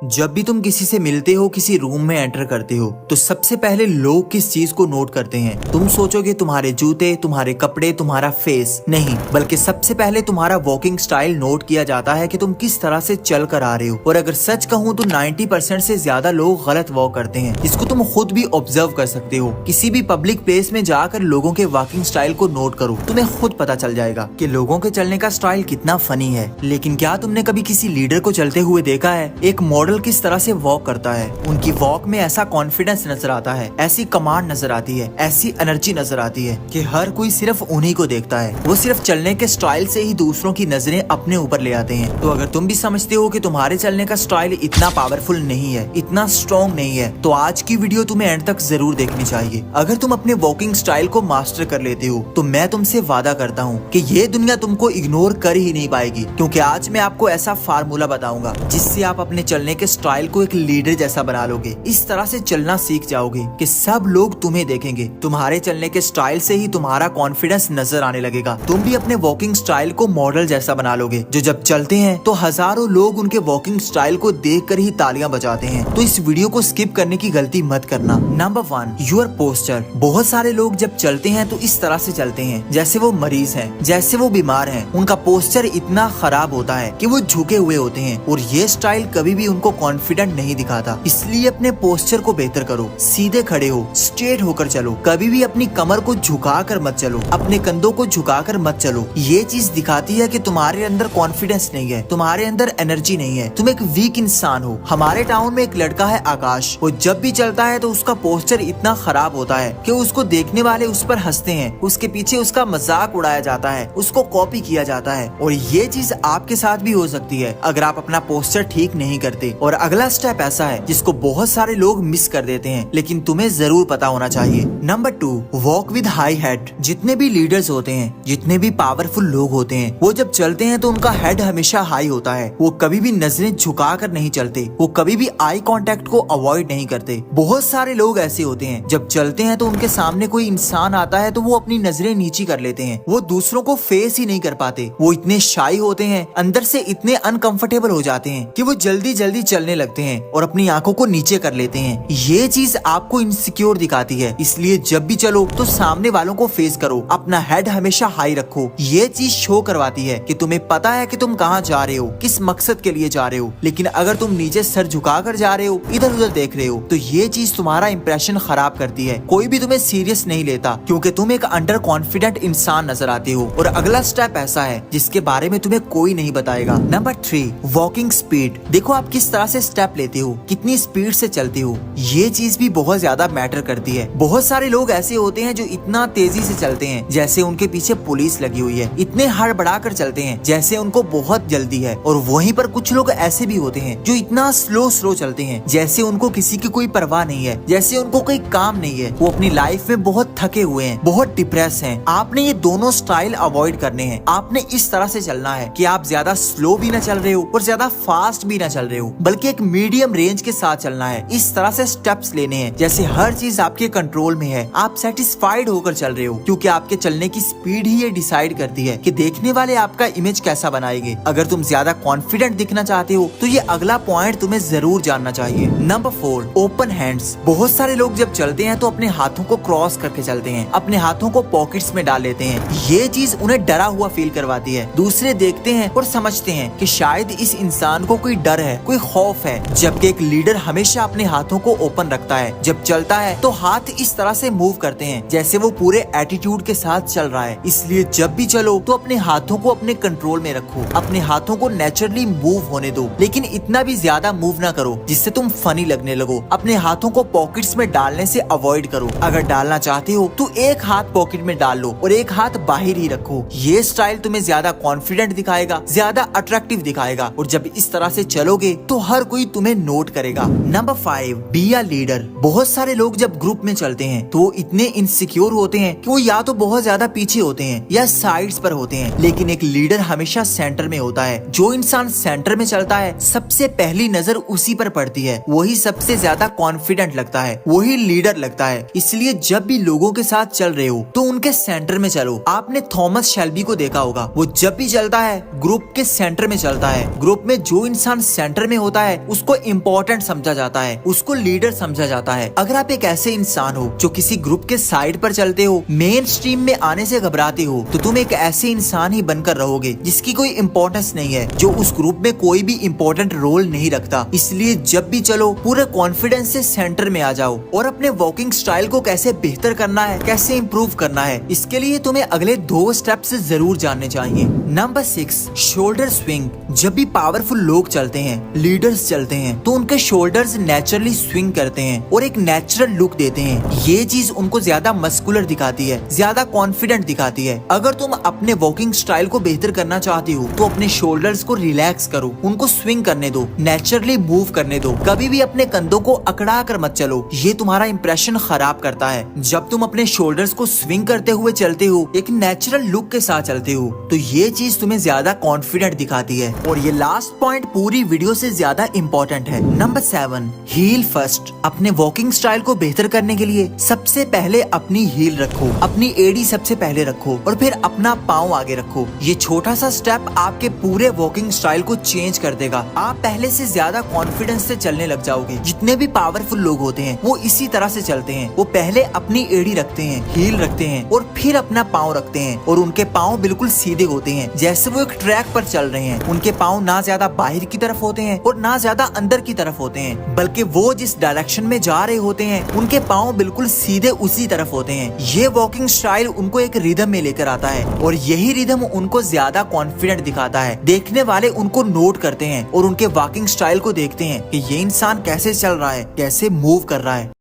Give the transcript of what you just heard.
जब भी तुम किसी से मिलते हो, किसी रूम में एंटर करते हो, तो सबसे पहले लोग किस चीज को नोट करते हैं? तुम सोचोगे तुम्हारे जूते, तुम्हारे कपड़े, तुम्हारा फेस नहीं, बल्कि सबसे पहले तुम्हारा वॉकिंग स्टाइल नोट किया जाता है कि तुम किस तरह से चल कर आ रहे हो। और अगर सच कहूँ तो 90% से ज्यादा लोग गलत वॉक करते हैं, जिसको तुम खुद भी ऑब्जर्व कर सकते हो। किसी भी पब्लिक प्लेस में जाकर लोगों के वॉकिंग स्टाइल को नोट करो, तुम्हें खुद पता चल जाएगा कि लोगों के चलने का स्टाइल कितना फनी है। लेकिन क्या तुमने कभी किसी लीडर को चलते हुए देखा है? एक मॉडल किस तरह से वॉक करता है, उनकी वॉक में ऐसा कॉन्फिडेंस नजर आता है, ऐसी कमांड नजर आती है, ऐसी एनर्जी नजर आती है कि हर कोई सिर्फ उन्हीं को देखता है। वो सिर्फ चलने के स्टाइल से ही दूसरों की नजरें अपने ऊपर ले आते हैं। तो अगर तुम भी समझते हो कि तुम्हारे चलने का स्टाइल इतना पावरफुल नहीं है, इतना स्ट्रॉन्ग नहीं है, तो आज की वीडियो तुम्हें एंड तक जरूर देखनी चाहिए। अगर तुम अपने वॉकिंग स्टाइल को मास्टर कर लेते हो तो मैं तुमसे वादा करता हूँ कि ये दुनिया तुमको इग्नोर कर ही नहीं पाएगी, क्योंकि आज मैं आपको ऐसा फार्मूला बताऊंगा जिससे आप अपने चलने के स्टाइल को एक लीडर जैसा बना लोगे। इस तरह से चलना सीख जाओगे कि सब लोग तुम्हें देखेंगे। तुम्हारे चलने के स्टाइल से ही तुम्हारा कॉन्फिडेंस नजर आने लगेगा। तुम भी अपने वॉकिंग स्टाइल को मॉडल जैसा बना लोगे, जो जब चलते हैं तो हजारों लोग उनके वॉकिंग स्टाइल को देखकर ही तालियां बजाते हैं। तो इस वीडियो को स्किप करने की गलती मत करना। Number 1, your posture. बहुत सारे लोग जब चलते हैं तो इस तरह से चलते हैं जैसे वो मरीज हैं, जैसे वो बीमार हैं। उनका पोस्चर इतना खराब होता है कि वो झुके हुए होते हैं, और ये स्टाइल कभी भी उनको कॉन्फिडेंट नहीं दिखाता। इसलिए अपने पोस्चर को बेहतर करो, सीधे खड़े हो, स्ट्रेट होकर चलो। कभी भी अपनी कमर को झुकाकर मत चलो, अपने कंधों को झुकाकर मत चलो। ये चीज दिखाती है कि तुम्हारे अंदर कॉन्फिडेंस नहीं है, तुम्हारे अंदर एनर्जी नहीं है, तुम एक वीक इंसान हो। हमारे टाउन में एक लड़का है आकाश, वो जब भी चलता है तो उसका पोस्चर इतना खराब होता है कि उसको देखने वाले उस पर हंसते हैं, उसके पीछे उसका मजाक उड़ाया जाता है, उसको कॉपी किया जाता है। और ये चीज आपके साथ भी हो सकती है अगर आप अपना पोस्चर ठीक नहीं करते। और अगला स्टेप ऐसा है जिसको बहुत सारे लोग मिस कर देते हैं, लेकिन तुम्हें जरूर पता होना चाहिए। Number 2, walk with high head. जितने भी लीडर्स होते हैं, जितने भी पावरफुल लोग होते हैं, वो जब चलते हैं तो उनका हेड हमेशा हाई होता है। वो कभी भी नजरें झुका कर नहीं चलते, वो कभी भी आई कांटेक्ट को अवॉइड नहीं करते। बहुत सारे लोग ऐसे होते हैं जब चलते हैं तो उनके सामने कोई इंसान आता है तो वो अपनी नजरें नीची कर लेते हैं, वो दूसरों को फेस ही नहीं कर पाते। वो इतने शाई होते हैं, अंदर से इतने अनकंफर्टेबल हो जाते हैं कि वो जल्दी जल्दी चलने लगते हैं और अपनी आंखों को नीचे कर लेते हैं। ये चीज आपको इनसिक्योर दिखाती है। इसलिए जब भी चलो तो सामने वालों को फेस करो, अपना हेड हमेशा हाई रखो। ये चीज शो करवाती है कि तुम्हें पता है कि तुम कहाँ जा रहे हो, किस मकसद के लिए जा रहे हो। लेकिन अगर तुम नीचे सर झुका कर जा रहे हो, इधर उधर देख रहे हो, तो ये चीज तुम्हारा इंप्रेशन खराब करती है। कोई भी तुम्हें सीरियस नहीं लेता, क्योंकि तुम एक अंडर कॉन्फिडेंट इंसान नजर आते हो। और अगला स्टेप ऐसा है जिसके बारे में तुम्हें कोई नहीं बताएगा। Number 3, walking speed. देखो आप किस तरह से स्टेप लेते हो, कितनी स्पीड से चलते हो, ये चीज भी बहुत ज्यादा मैटर करती है। बहुत सारे लोग ऐसे होते हैं जो इतना तेजी से चलते हैं जैसे उनके पीछे पुलिस लगी हुई है, इतने हड़बड़ा कर चलते हैं जैसे उनको बहुत जल्दी है। और वहीं पर कुछ लोग ऐसे भी होते हैं जो इतना स्लो स्लो चलते हैं जैसे उनको किसी की कोई परवाह नहीं है, जैसे उनको कोई काम नहीं है। वो अपनी लाइफ में बहुत थके हुए हैं, बहुत डिप्रेस हैं। आपने ये दोनों स्टाइल अवॉइड करने हैं। आपने इस तरह से चलना है कि आप ज्यादा स्लो भी ना चल रहे हो और ज्यादा फास्ट भी ना चल रहे हो, बल्कि एक मीडियम रेंज के साथ चलना है। इस तरह से स्टेप्स लेने हैं जैसे हर चीज आपके कंट्रोल में है, आप सेटिस्फाइड होकर चल रहे हो, क्योंकि आपके चलने की स्पीड ही ये डिसाइड करती है कि देखने वाले आपका इमेज कैसा बनाएंगे। अगर तुम ज्यादा कॉन्फिडेंट दिखना चाहते हो तो ये अगला पॉइंट तुम्हें जरूर जानना चाहिए। Number 4, open hands. बहुत सारे लोग जब चलते हैं तो अपने हाथों को क्रॉस करके चलते हैं, अपने हाथों को पॉकेट्स में डाल लेते हैं। ये चीज उन्हें डरा हुआ फील करवाती है। दूसरे देखते हैं और समझते हैं कि शायद इस इंसान को कोई डर है, कोई खौफ है, जबकि एक लीडर हमेशा अपने हाथों को ओपन रखता है। जब चलता है तो हाथ इस तरह से मूव करते हैं जैसे वो पूरे एटीट्यूड के साथ चल रहा है। इसलिए जब भी चलो तो अपने हाथों को अपने कंट्रोल में रखो, अपने हाथों को नेचुरली मूव होने दो, लेकिन इतना भी ज्यादा मूव ना करो जिससे तुम फनी लगने लगो। अपने हाथों को पॉकेट्स में डालने से अवॉइड करो। अगर डालना चाहते हो तो एक हाथ पॉकेट में डाल लो और एक हाथ बाहर ही रखो। ये स्टाइल तुम्हें ज्यादा कॉन्फिडेंट दिखाएगा, ज्यादा अट्रैक्टिव दिखाएगा, और जब इस तरह से चलोगे तो हर कोई तुम्हें नोट करेगा। Number 5, be a leader. बहुत सारे लोग जब ग्रुप में चलते हैं तो वो इतने इनसिक्योर होते हैं कि वो या तो बहुत ज्यादा पीछे होते हैं या साइड्स पर होते हैं, लेकिन एक लीडर हमेशा सेंटर में होता है। जो इंसान सेंटर में चलता है सबसे पहली नजर उसी पर पड़ती है, वही सबसे ज्यादा कॉन्फिडेंट लगता है, वही लीडर लगता है। इसलिए जब भी लोगों के साथ चल रहे हो तो उनके सेंटर में चलो। आपने थॉमस शेल्बी को देखा होगा, वो जब भी चलता है ग्रुप के सेंटर में चलता है। ग्रुप में जो इंसान सेंटर में होता होता है उसको इम्पोर्टेंट समझा जाता है, उसको लीडर समझा जाता है। अगर आप एक ऐसे इंसान हो जो किसी ग्रुप के साइड पर चलते हो, मेन स्ट्रीम में आने से घबराते हो, तो तुम एक ऐसे इंसान ही बनकर रहोगे जिसकी कोई इम्पोर्टेंस नहीं है, जो उस ग्रुप में कोई भी इम्पोर्टेंट रोल नहीं रखता। इसलिए जब भी चलो पूरे कॉन्फिडेंस से सेंटर में आ जाओ और अपने वॉकिंग स्टाइल को कैसे बेहतर करना है, कैसे इम्प्रूव करना है, इसके लिए तुम्हें अगले 2 स्टेप्स जरूर जानने चाहिए। Number 6, shoulder swing. जब भी पावरफुल लोग चलते हैं, लीडर्स चलते हैं, तो उनके शोल्डर्स नेचुरली स्विंग करते हैं और एक नेचुरल लुक देते हैं। ये चीज उनको ज्यादा मस्कुलर दिखाती है, ज्यादा कॉन्फिडेंट दिखाती है। अगर तुम अपने वॉकिंग स्टाइल को बेहतर करना चाहती हो तो अपने शोल्डर्स को रिलैक्स करो, उनको स्विंग करने दो, नेचुरली मूव करने दो। कभी भी अपने कंधों को अकड़ा कर मत चलो, ये तुम्हारा इंप्रेशन खराब करता है। जब तुम अपने शोल्डर्स को स्विंग करते हुए चलते हो, एक नेचुरल लुक के साथ चलते हो, तो ये चीज तुम्हें ज्यादा कॉन्फिडेंट दिखाती है। और ये लास्ट पॉइंट पूरी वीडियो से ज्यादा इम्पोर्टेंट है। Number 7, heel first. अपने वॉकिंग स्टाइल को बेहतर करने के लिए सबसे पहले अपनी हील रखो, अपनी एड़ी सबसे पहले रखो और फिर अपना पाँव आगे रखो। ये छोटा सा स्टेप आपके पूरे वॉकिंग स्टाइल को चेंज कर देगा। आप पहले से ज्यादा कॉन्फिडेंस से चलने लग जाओगे। जितने भी पावरफुल लोग होते हैं वो इसी तरह से चलते हैं। वो पहले अपनी एड़ी रखते हैं, हील रखते हैं और फिर अपना पाँव रखते हैं और उनके पाँव बिल्कुल सीधे होते हैं, जैसे वो एक ट्रैक पर चल रहे हैं। उनके पाँव ना ज्यादा बाहर की तरफ होते हैं और ना ज्यादा अंदर की तरफ होते हैं, बल्कि वो जिस डायरेक्शन में जा रहे होते हैं उनके पाँव बिल्कुल सीधे उसी तरफ होते हैं। ये वॉकिंग स्टाइल उनको एक रिदम में लेकर आता है और यही रिदम उनको ज्यादा कॉन्फिडेंट दिखाता है। देखने वाले उनको नोट करते हैं और उनके वॉकिंग स्टाइल को देखते हैं कि ये इंसान कैसे चल रहा है, कैसे मूव कर रहा है।